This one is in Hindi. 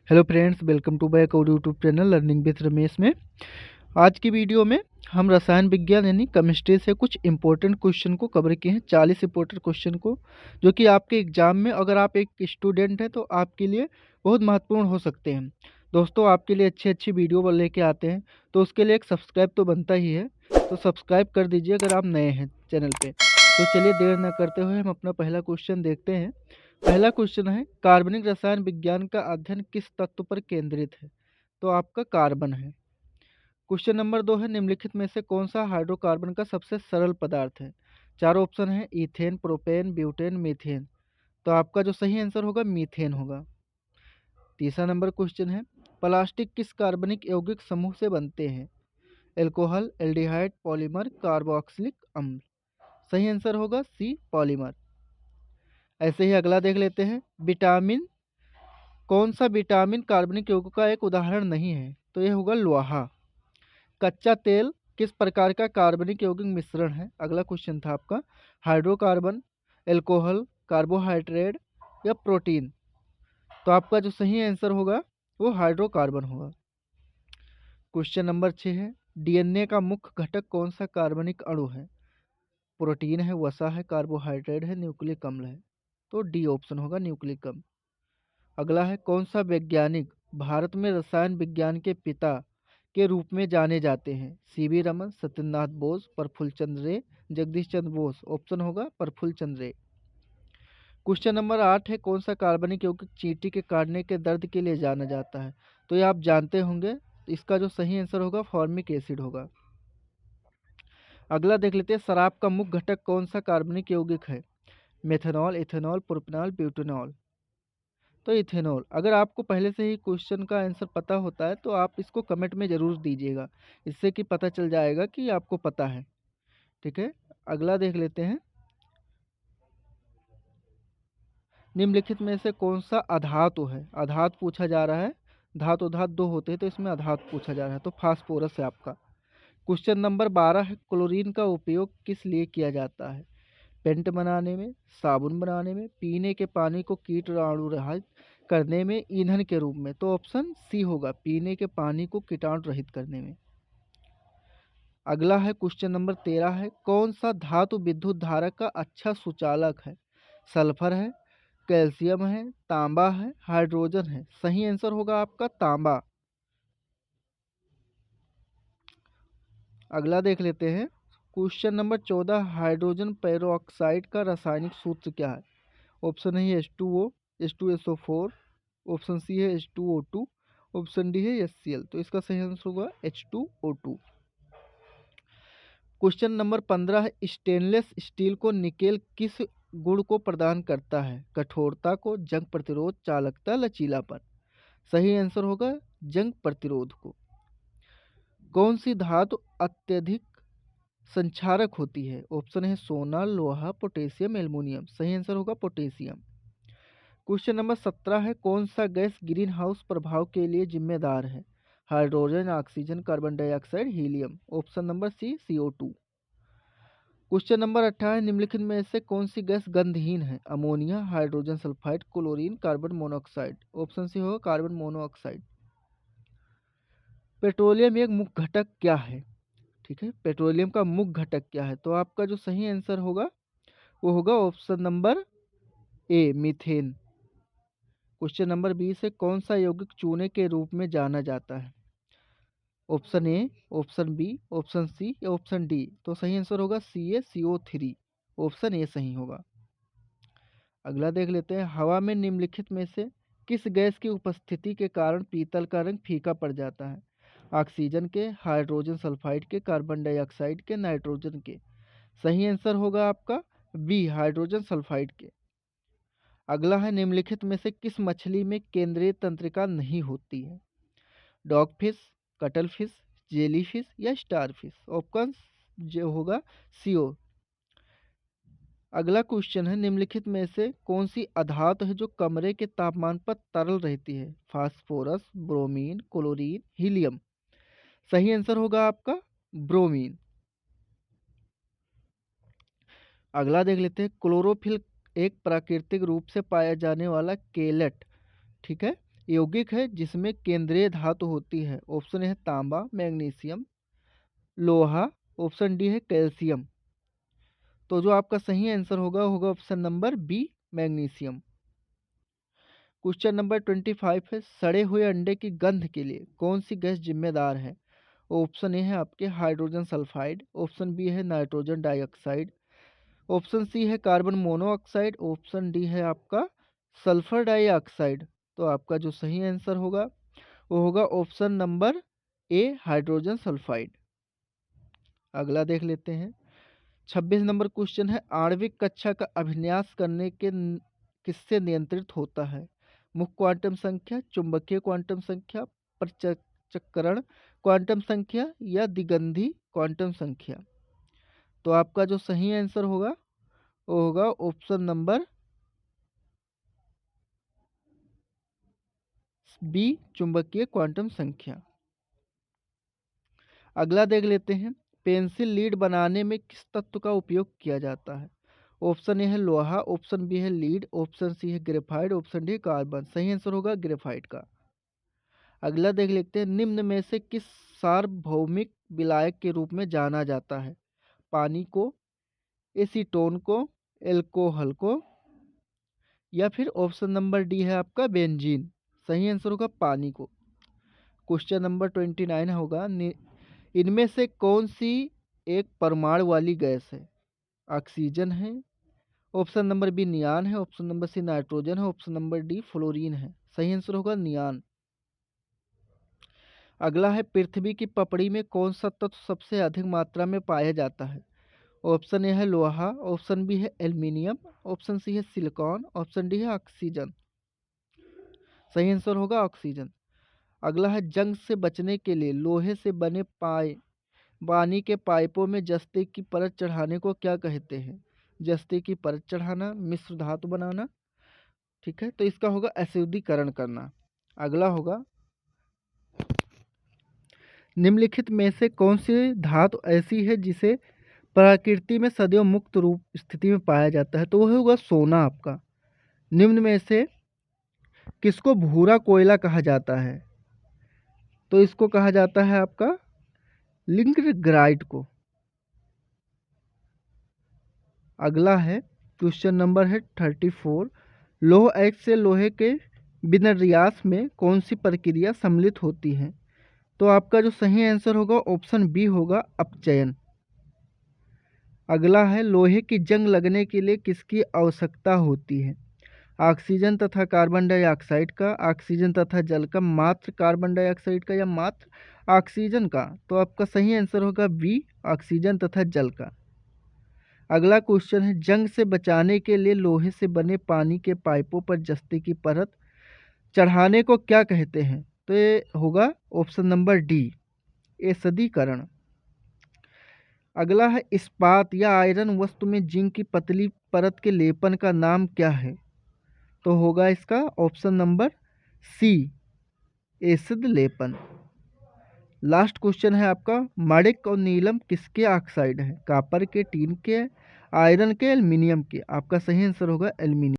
Hello friends, welcome to back और YouTube channel learning with Ramesh में। आज की वीडियो में हम रसायन विज्ञान यानी केमिस्ट्री से कुछ इंपॉर्टेंट क्वेश्चन को कवर किए हैं, 40 इंपॉर्टेंट क्वेश्चन को, जो कि आपके एग्जाम में अगर आप एक स्टूडेंट हैं तो आपके लिए बहुत महत्वपूर्ण हो सकते हैं। दोस्तों, आपके लिए अच्छी अच्छी वीडियो लेके आते हैं, तो उसके लिए एक सब्सक्राइब तो बनता ही है, तो सब्सक्राइब कर दीजिए अगर आप नए हैं चैनल पे। तो चलिए देर न करते हुए हम अपना पहला क्वेश्चन देखते हैं। पहला क्वेश्चन है, कार्बनिक रसायन विज्ञान का अध्ययन किस तत्व पर केंद्रित है? तो आपका कार्बन है। क्वेश्चन नंबर 2 है, निम्नलिखित में से कौन सा हाइड्रोकार्बन का सबसे सरल पदार्थ है? चारों ऑप्शन है, इथेन, प्रोपेन, ब्यूटेन, मीथेन। तो आपका जो सही आंसर होगा मीथेन होगा। तीसरा नंबर क्वेश्चन है, प्लास्टिक किस कार्बनिक यौगिक समूह से बनते हैं? एल्कोहल, एल्डिहाइड, पॉलीमर, कार्बोक्सिलिक अम्ल। सही आंसर होगा सी, पॉलीमर। ऐसे ही अगला देख लेते हैं, विटामिन कौन सा विटामिन कार्बनिक यौगिक का एक उदाहरण नहीं है? तो यह होगा लोहा। कच्चा तेल किस प्रकार का कार्बनिक यौगिक मिश्रण है? अगला क्वेश्चन था आपका, हाइड्रोकार्बन, एल्कोहल, कार्बोहाइड्रेट या प्रोटीन। तो आपका जो सही आंसर होगा वो हाइड्रोकार्बन होगा। क्वेश्चन नंबर 6 है, डीएनए का मुख्य घटक कौन सा कार्बनिक अणु है? प्रोटीन है, वसा है, कार्बोहाइड्रेट है, न्यूक्लिक अम्ल है। तो डी ऑप्शन होगा, न्यूक्लिक अम्ल। अगला है, कौन सा वैज्ञानिक भारत में रसायन विज्ञान के पिता के रूप में जाने जाते हैं? सीवी रमन, सत्येंद्रनाथ बोस, प्रफुल्ल चंद्र रे, जगदीश चंद्र बोस। ऑप्शन होगा प्रफुल्ल चंद्र रे। क्वेश्चन नंबर 8 है, कौन सा कार्बनिक यौगिक चींटी के काटने के दर्द के लिए जाना जाता है? तो ये आप जानते होंगे, इसका जो सही आंसर होगा फॉर्मिक एसिड होगा। अगला देख लेते हैं, शराब का मुख्य घटक कौन सा कार्बनिक यौगिक है? Methanol, ethanol, propanol, butanol. तो इथेनॉल। अगर आपको पहले से ही क्वेश्चन का आंसर पता होता है तो आप इसको कमेंट में ज़रूर दीजिएगा, इससे कि पता चल जाएगा कि आपको पता है। ठीक है, अगला देख लेते हैं, निम्नलिखित में से कौन सा अधातु है? अधातु पूछा जा रहा है, धातु उधातु दो होते हैं तो इसमें अधातु पूछा जा रहा है, तो फास्फोरस है आपका। क्वेश्चन नंबर 12 है, क्लोरीन का उपयोग किस लिए किया जाता है? पेंट बनाने में, साबुन बनाने में, पीने के पानी को कीटाणु रहित करने में, ईंधन के रूप में। तो ऑप्शन सी होगा, पीने के पानी को कीटाणु रहित करने में। अगला है क्वेश्चन नंबर 13 है, कौन सा धातु विद्युत धारा का अच्छा सुचालक है? सल्फर है, कैल्शियम है, तांबा है, हाइड्रोजन है। सही आंसर होगा आपका तांबा। अगला देख लेते हैं, क्वेश्चन नंबर 14, हाइड्रोजन पेरोक्साइड का रासायनिक सूत्र क्या है? ऑप्शन है H2O, H2SO4, ऑप्शन सी है H2O2, ऑप्शन डी है HCl। तो इसका सही आंसर होगा H2O2। क्वेश्चन नंबर 15 है, स्टेनलेस स्टील को निकेल किस गुण को प्रदान करता है? कठोरता को, जंग प्रतिरोध, चालकता, लचीलापन। सही आंसर होगा जंग प्रतिरोध को। कौन सी धातु अत्यधिक संक्षारक होती है? ऑप्शन है सोना, लोहा, पोटेशियम, एल्युमिनियम। सही आंसर होगा पोटेशियम। क्वेश्चन नंबर 17 है, कौन सा गैस ग्रीन हाउस प्रभाव के लिए जिम्मेदार है? Hydrogen, oxygen, carbon dioxide, helium. Option number C, CO2। Question number 18, निम्नलिखित में से कौन सी गैस गंधहीन है? Ammonia, hydrogen sulphide, chlorine, carbon monoxide. Option C होगा कार्बन मोनोऑक्साइड। पेट्रोलियम एक मुख्य घटक क्या है? ठीक है, पेट्रोलियम का मुख्य घटक क्या है? तो आपका जो सही आंसर होगा वो होगा option number A, methane. Question number 20 है, कौन सा यौगिक चूने के रूप में जाना जाता है? Option A, option B, option C या ऑप्शन डी। तो सही आंसर होगा CaCO3। ऑप्शन ए सही होगा। अगला देख लेते हैं, हवा में निम्नलिखित में से किस गैस की उपस्थिति के कारण पीतल का रंग फीका पड़ जाता है? ऑक्सीजन के, हाइड्रोजन सल्फाइड के, कार्बन डाइऑक्साइड के, नाइट्रोजन के। सही आंसर होगा आपका बी, हाइड्रोजन सल्फाइड के। अगला है, निम्नलिखित में से किस मछली में केंद्रीय तंत्रिका नहीं होती है? Dog fish, cuttle fish, jelly fish या स्टार फिश। ऑप्शन जो होगा CO। अगला क्वेश्चन है, निम्नलिखित में से कौन सी अधातु है जो कमरे के तापमान पर तरल रहती है? Phosphorus, bromine, chlorine, helium. सही आंसर होगा आपका ब्रोमीन। अगला देख लेते हैं, क्लोरोफिल एक प्राकृतिक रूप से पाया जाने वाला केलेट, ठीक है, यौगिक है जिसमें केंद्रीय धातु होती है? ऑप्शन है तांबा, मैग्नीशियम, लोहा, ऑप्शन डी है कैल्शियम। तो जो आपका सही आंसर होगा होगा option number B, magnesium. Question number 25 है, सड़े हुए अंडे की गंध के लिए कौन सी गैस जिम्मेदार है? ऑप्शन ए है आपके हाइड्रोजन सल्फाइड, ऑप्शन बी है नाइट्रोजन डाइऑक्साइड, ऑप्शन सी है कार्बन मोनोऑक्साइड, ऑप्शन डी है आपका सल्फर डाइऑक्साइड। तो आपका जो सही आंसर होगा वो होगा option number A, hydrogen sulphide. अगला देख लेते हैं। 26 नंबर क्वेश्चन है, आणविक कक्षा का अभिन्यास करने के किससे नियंत्रित होता है? मुख्य क्वांटम संख्या, चुंबकीय क्वांटम संख्या, पृथक्करण क्वांटम संख्या या दिगंधी क्वांटम संख्या। तो आपका जो सही आंसर होगा वो होगा ऑप्शन नंबर बी, चुंबकीय क्वांटम संख्या। अगला देख लेते हैं, पेंसिल लीड बनाने में किस तत्व का उपयोग किया जाता है? ऑप्शन ए है लोहा, ऑप्शन बी है लीड, ऑप्शन सी है ग्रेफाइट, ऑप्शन डी कार्बन। सही आंसर होगा ग्रेफाइट का। अगला देख लेते हैं, निम्न में से किस सार्वभौमिक विलायक के रूप में जाना जाता है? पानी को, एसीटोन को, एल्कोहल को, या फिर ऑप्शन नंबर डी है आपका बेंजीन। सही आंसर होगा पानी को। क्वेश्चन नंबर 29 होगा, इनमें से कौन सी एक परमाणु वाली गैस है? ऑक्सीजन है, ऑप्शन नंबर बी नियान है, ऑप्शन नंबर सी नाइट्रोजन है, ऑप्शन नंबर डी फ्लोरीन है। सही आंसर होगा नियान। अगला है, पृथ्वी की पपड़ी में कौन सा तत्व सबसे अधिक मात्रा में पाया जाता है? ऑप्शन ए है लोहा, ऑप्शन बी है एल्युमिनियम, ऑप्शन सी है सिलिकॉन, ऑप्शन डी है ऑक्सीजन। सही आंसर होगा ऑक्सीजन। अगला है, जंग से बचने के लिए लोहे से बने पानी के पाइपों में जस्ते की परत चढ़ाने को क्या कहते हैं? जस्ते की परत चढ़ाना, मिश्र धातु बनाना। ठीक है, तो इसका होगा अशुद्धिकरण करना। अगला होगा, निम्नलिखित में से कौन सी धातु ऐसी है जिसे प्रकृति में सदैव मुक्त रूप स्थिति में पाया जाता है? तो वह होगा सोना आपका। निम्न में से किसको भूरा कोयला कहा जाता है? तो इसको कहा जाता है आपका लिंक्ड ग्राइट को। अगला है, क्वेश्चन नंबर है 34, लौह अयस्क से लोहे के विन्यास में कौन सी प्रक्रिया सम्मिलित होती है? तो आपका जो सही आंसर होगा ऑप्शन बी होगा अपचयन। अगला है, लोहे की जंग लगने के लिए किसकी आवश्यकता होती है? ऑक्सीजन तथा कार्बन डाइऑक्साइड का, ऑक्सीजन तथा जल का, मात्र कार्बन डाइऑक्साइड का, या मात्र ऑक्सीजन का? तो आपका सही आंसर होगा बी, ऑक्सीजन तथा जल का। अगला क्वेश्चन है, जंग से बचाने के लिए लोहे से बने पानी के पाइपों पर जस्ते की परत चढ़ाने को क्या कहते हैं? तो ये होगा ऑप्शन नंबर डी, एसदीकरण। अगला है, इस्पात या आयरन वस्तु में जिंक की पतली परत के लेपन का नाम क्या है? तो होगा इसका ऑप्शन नंबर सी, एसिड लेपन। लास्ट क्वेश्चन है आपका, माणिक और नीलम किसके ऑक्साइड है? कॉपर के, टीन के, आयरन के, एल्युमिनियम के? आपका सही आंसर होगा एल्युमिनियम।